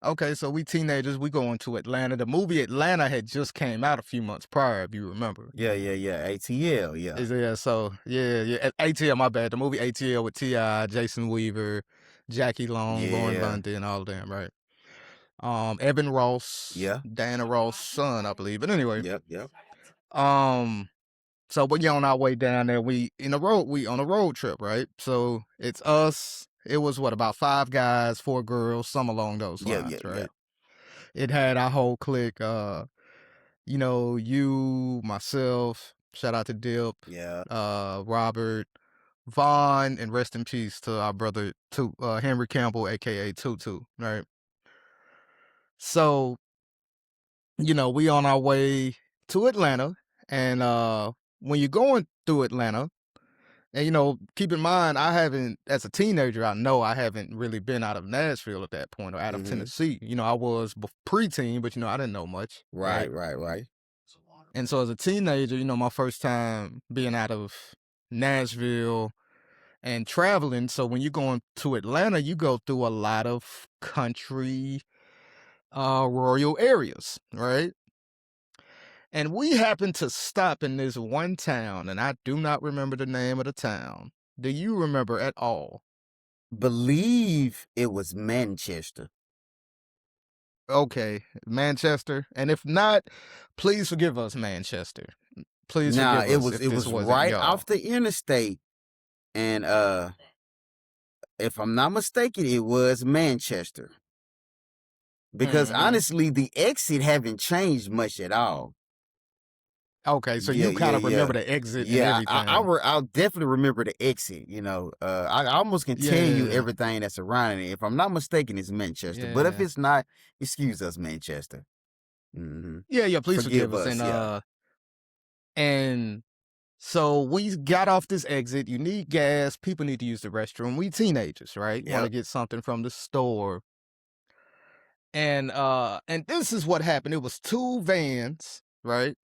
Okay, so we teenagers, we going to Atlanta. The movie Atlanta had just came out a few months prior, if you remember. Yeah, yeah, yeah. ATL, yeah. Yeah. ATL, my bad. The movie ATL with T.I., Jason Weaver, Jackie Long, Lauren Yeah. London, all of them, right? Evan Ross, Yeah. Diana Ross' son, I believe. But anyway, Yep, yep. um, so we on our way down there. We on a road trip, right? So it's us. It was what, about 5 guys, 4 girls, some along those Yeah, lines, yeah, yeah. right? It had our whole clique. You, myself. Shout out to Dip, Yeah. Robert, Vaughn, and rest in peace to our brother Henry Campbell, aka Tutu, right? So we on our way to Atlanta, and when you're going through Atlanta, and keep in mind, I haven't, as a teenager, I haven't really been out of Nashville at that point or out of Mm-hmm. Tennessee. I was preteen, but I didn't know much, Right, right? right, right. And so as a teenager, my first time being out of Nashville and traveling. So when you're going to Atlanta, you go through a lot of country, rural areas, right? And we happened to stop in this one town, and I do not remember the name of the town. Do you remember at all? Believe it was Manchester. Okay, Manchester. And if not, please forgive us, Manchester. Please Nah, forgive it us was if it this was wasn't right y'all. off the interstate, and if I'm not mistaken, it was Manchester. Because Hmm. honestly, the exit haven't changed much at all. Okay, so Yeah, you yeah, kind of yeah. remember the exit and Yeah, everything. I'll definitely remember the exit. I almost can tell you Yeah, everything that's surrounding it. If I'm not mistaken, it's Manchester. But if yeah, it's not, excuse us, Manchester. yeah. Please Forgive forgive us. us. Yeah, And so we got off this exit. You need gas. People need to use the restroom. We teenagers, right? Want to yep. get something from the store. And this is what happened. It was 2 vans, right?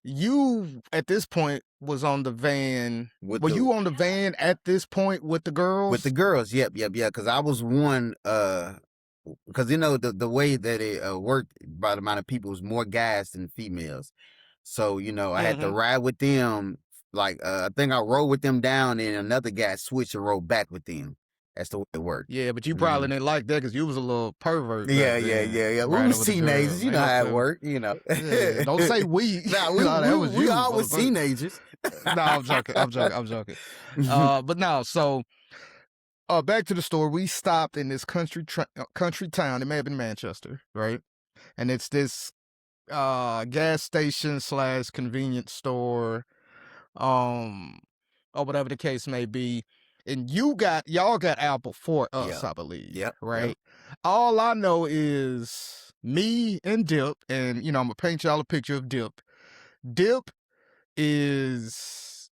You at this point was on the van. With Were the you on the van at this point with the with the girls? girls, yep, yep, yeah. Because I was one. Because the way that it worked by the amount of people was more guys than females. So I had to Mm-hmm. ride with them. Like I think I rode with them down, and another guy switched and rode back with them. That's the way it worked. Yeah, but you hmm probably didn't like that because you was a little pervert back Yeah, yeah, then, yeah, yeah. We riding was with the teenagers, girls. you Ain't know no how it telling. worked. Yeah, don't say we. Nah, we No, that was we you, all was motherfucker. teenagers. No, I'm joking. I'm joking. But no, so back to the store. We stopped in this country town. It may have been Manchester, right? And it's this gas station slash convenience store, um, or whatever the case may be. And y'all got out before us, Yeah. I believe, Yep. Yep. right? All I know is me and Dip, and I'm gonna paint y'all a picture of Dip. Dip is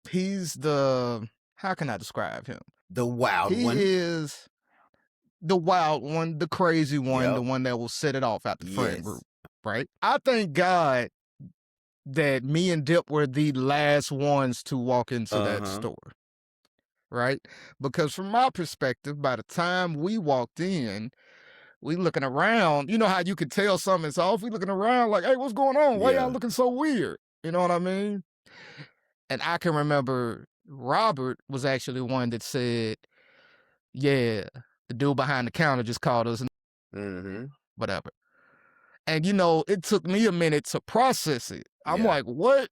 he's the how can I describe him? The wild He one. is the wild one, the crazy one, the Yep. one that will set it off out the friend group, Yes. right? I thank God that me and Dip were the last ones to walk into that Uh-huh. store, right? Because from my perspective, by the time we walked in, we looking around, you know how you could tell something's off? We looking around like, hey, what's going on? Why y'all Yeah. looking so weird? You know what I mean? And I can remember Robert was actually one that said, yeah, the dude behind the counter just called us Mm-hmm. whatever. And it took me a minute to process it. I'm Yeah. like, what?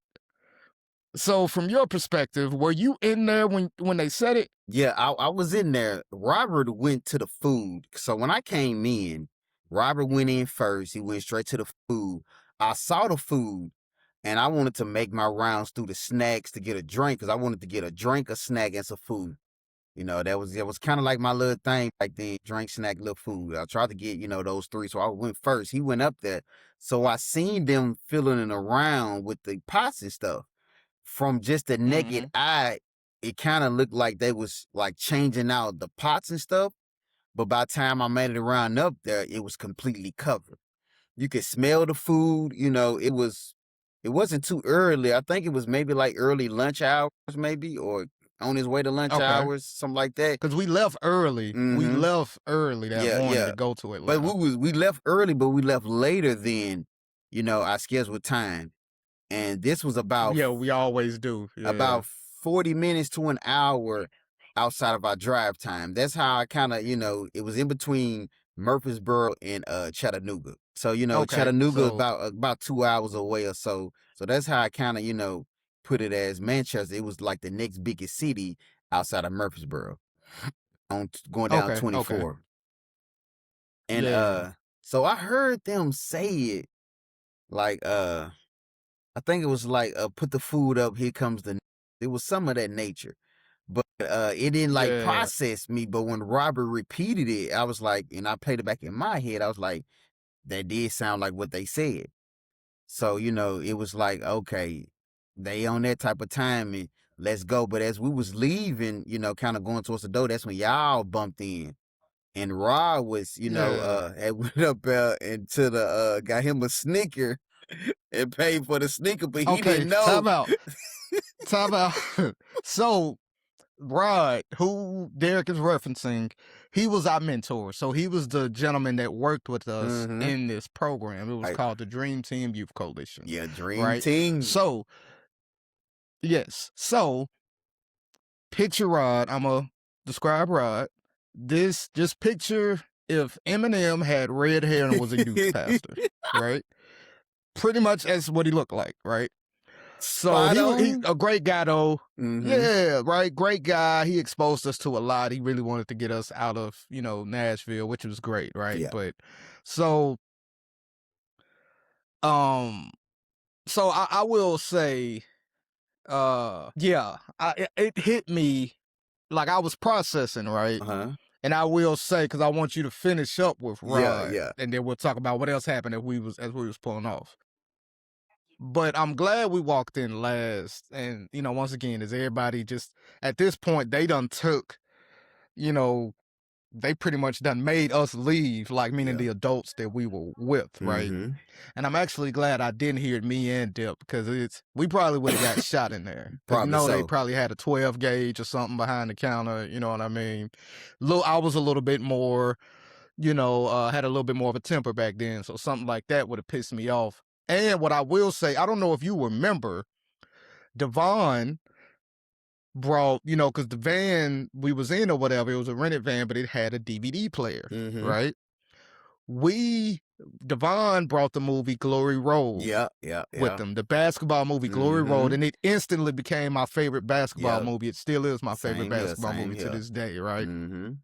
So from your perspective, were you in there when they said it? Yeah, I was in there. Robert went to the food. So when I came in, Robert went in first. He went straight to the food. I saw the food and I wanted to make my rounds through the snacks to get a drink because I wanted to get a drink, a snack, and some food. That was kind of like my little thing like then, drink, snack, little food. I tried to get, those three. So I went first. He went up there. So I seen them filling around with the pots and stuff. From just the naked Mm-hmm. eye, it kind of looked like they was like changing out the pots and stuff. But by the time I made it around up there, it was completely covered. You could smell the food, it wasn't too early. I think it was maybe like early lunch hours, maybe, or on his way to lunch Okay. hours, something like that. Because we left early. We Mm-hmm. left early that Yeah, morning yeah. to go to But Atlanta. we left early, but we left later than, our scheduled time. And this was about Yeah, we always do. Yeah. about 40 minutes to an hour outside of our drive time. That's how I kind of, it was in between Murfreesboro and Chattanooga. So, Okay. Chattanooga is So about 2 hours away or so. So that's how I kind of, put it as Manchester. It was like the next biggest city outside of Murfreesboro going down okay. 24. And Yeah. so I heard them say it like I think it was like put the food up, here comes the it was some of that nature. But it didn't like Yeah. process me. But when Robert repeated it, I was like, and I played it back in my head, I was like, that did sound like what they said. So, it was like, okay, they on that type of time and let's go. But as we was leaving, kind of going towards the door, that's when y'all bumped in. And Rob was, Yeah. had went up and to the got him a Snicker and paid for the Snicker, but he Okay. didn't know. Time out. Time out. So Rod, who Derek is referencing, he was our mentor. So he was the gentleman that worked with us Mhm. in this program. It was Right. called the Dream Team Youth Coalition. Yeah, Dream Right? Team. So, yes. So, picture Rod. I'm going to describe Rod. Just picture if Eminem had red hair and was a youth pastor, right? Pretty much that's what he looked like, right? So Spot he on. a great guy though. Mhm. Yeah, right. Great guy. He exposed us to a lot. He really wanted to get us out of, Nashville, which was great, right? Yeah. But so I will say, yeah, it hit me like I was processing, right? Uh-huh. And I will say, because I want you to finish up with Rod, Yeah. and then we'll talk about what else happened as we was pulling off. But I'm glad we walked in last. And, once again, is everybody just at this point, they done took, they pretty much done made us leave, like meaning Yeah. the adults that we were with, right? Mhm. And I'm actually glad I didn't hear me and Dip because we probably would have got shot in there. Because Probably they so. probably had a 12 gauge or something behind the counter, you know what I mean? I was a little bit more, had a little bit more of a temper back then. So something like that would have pissed me off. And what I will say, I don't know if you remember, Devon brought, because the van we was in or whatever, it was a rented van, but it had a DVD player, Mhm. right? Devon brought the movie Glory Road Yeah. with them, the basketball movie Glory Road, Mhm. and it instantly became my favorite basketball Yep. movie. It still is my favorite Same here, basketball same movie to here. this day, right? Mhm.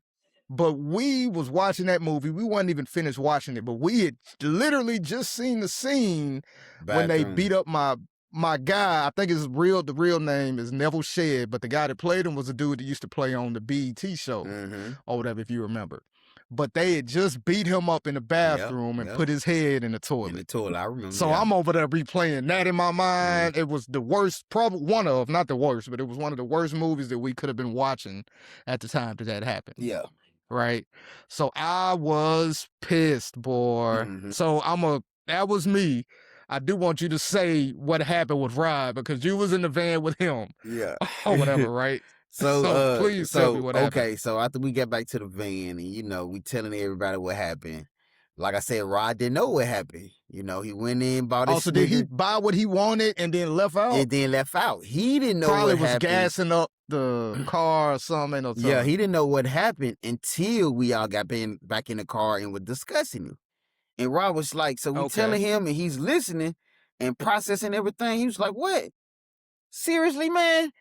But we was watching that movie. We wasn't even finished watching it, but we had literally just seen the scene when they Bathroom. beat up my guy. I think the real name is Neville Shedd, but the guy that played him was a dude that used to play on the BET show Mhm. or whatever, if you remember. But they had just beat him up in the bathroom and yep. put his head in the In toilet. the toilet, I remember. So yeah. I'm over there replaying that in my mind. It was the worst, probably one of, not the worst, but it was one of the worst movies that we could have been watching at the time that happened. Yeah. Right? So I was pissed, boy. Mhm. So that was me. I do want you to say what happened with Rod because you was in the van with him Yeah. or whatever, right? So please tell me what happened. okay, so after we get back to the van and we telling everybody what happened. Like I said, Rod didn't know what happened. He went in, bought his Also, did he Snicker, buy what he wanted and then left out? and then left out. He didn't know Probably what was happened. gassing up the car or something. Yeah, he didn't know what happened until we all got back in the car and were discussing it. And Rod was like, so we Okay. telling him and he's listening and processing everything. He was like, what? Seriously, man?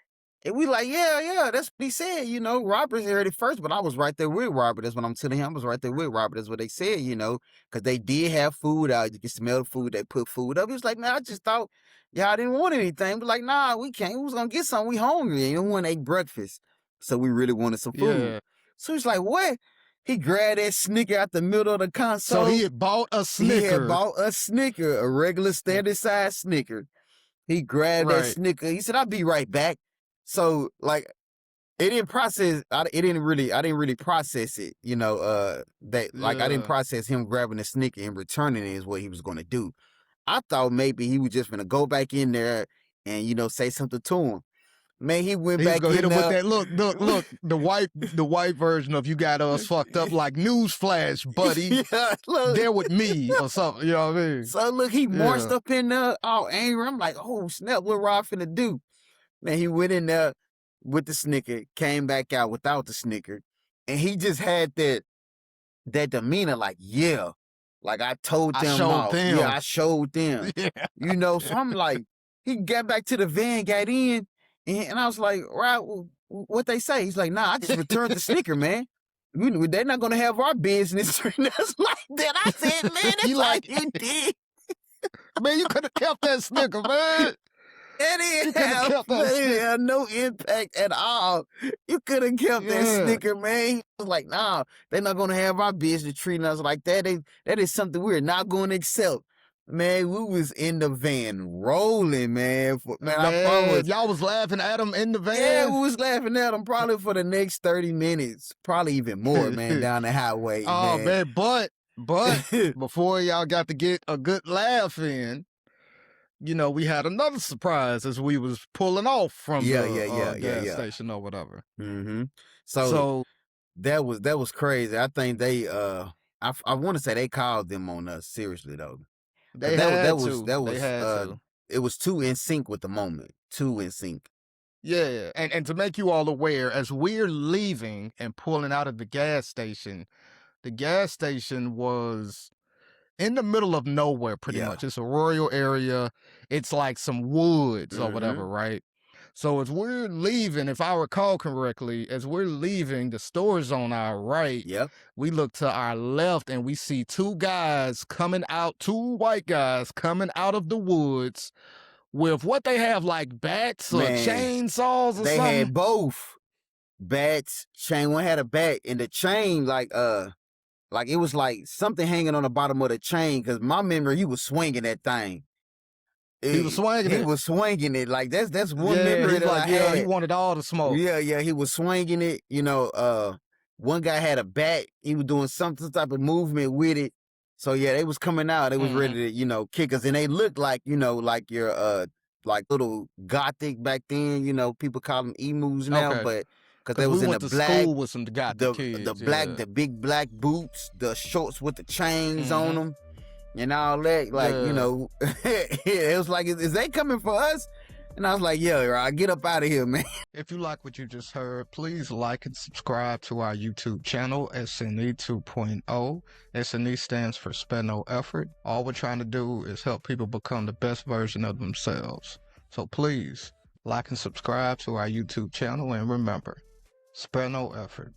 And we like, yeah, that's what he said. Robert heard it first, but I was right there with Robert. That's what I'm telling him. I was right there with Robert. That's what they said, because they did have food out. You can smell the food. They put food up. He was like, man, I just thought y'all didn't want anything. But like, nah, we can't. We was going to get something. We hungry. And we want to eat breakfast. So we really wanted some food. Yeah. So he's like, what? He grabbed that Snicker out the middle of the console. So he had bought a Snicker. He had bought a Snicker, a regular standard size Snicker. He grabbed that Snicker. He said, I'll be right back. So like it didn't process. I didn't really process it. I didn't process him grabbing the Snicker and returning it is what he was going to do. I thought maybe he was just going to go back in there and say something to him. Man, he went He's back gonna hit in him with there. that. Look, the white version of "You got us fucked up." Like, newsflash, buddy, Yeah, look. they're with me or something. You know what I mean? So look, he marched Yeah. up in there all angry. I'm like, oh snap, what Rob finna do? Man, he went in there with the Snicker, came back out without the Snicker, and he just had that demeanor, like, yeah, like I told I them showed off. them. Yeah, I showed them. Yeah. You know, so I'm like, he got back to the van, got in, and I was like, Rob, what they say? He's like, nah, I just returned the Snicker, man. They're not gonna have our business treating us like that. I said, man, that's You like like- you did. Man, you could have kept that Snicker, man. That didn't coulda have, kept that that didn't Snicker. have no impact at all. You could have kept that Yeah. Snicker, man. He was like, nah, they're not gonna have our business treating us like that. That is something we're not gonna accept. Man, we was in the van rolling, man. Man, I promise. Y'all was laughing at him in the van. Yeah, we was laughing at him probably for the next 30 minutes, probably even more, man, down the highway. Oh man. but before y'all got to get a good laugh in, you know, we had another surprise as we was pulling off from the gas station or whatever. Mm-hmm. So that was crazy. I think they I want to say they called them on us seriously though. they That had to. it was too in sync with the moment. Too in sync. Yeah, and to make you all aware, as we're leaving and pulling out of the gas station was in the middle of nowhere, pretty Yeah. much. It's a rural area. It's like some woods or whatever, right? So as we're leaving, if I recall correctly, as we're leaving, the store's on our right. Yep. We look to our left and we see two white guys coming out of the woods with what they have, like bats or Man, chainsaws or They something. had both bats, chain. One had a bat, and the chain like it was like something hanging on the bottom of the chain. Cause my memory, he was swinging that thing. He was swinging it. He was swinging it. Like that's one Yeah, memory he's that like, I yeah, had. he wanted all the smoke. Yeah, he was swinging it. You know, one guy had a bat. He was doing some type of movement with it. So yeah, they was coming out. They was ready to, you know, kick us, and they looked like, you know, like your like little gothic back then. You know, people call them emus now, Okay. but because they was we in went the to black, school with some gothic kids. the black, yeah. the big black boots, the shorts with the chains on them, and all that. Like, you know, it was like, is they coming for us? And I was like, yeah, right, get up out of here, man. If you like what you just heard, please like and subscribe to our YouTube channel, SNE 2.0. SNE stands for Spare No Effort. All we're trying to do is help people become the best version of themselves. So please like and subscribe to our YouTube channel, and remember, spare no effort.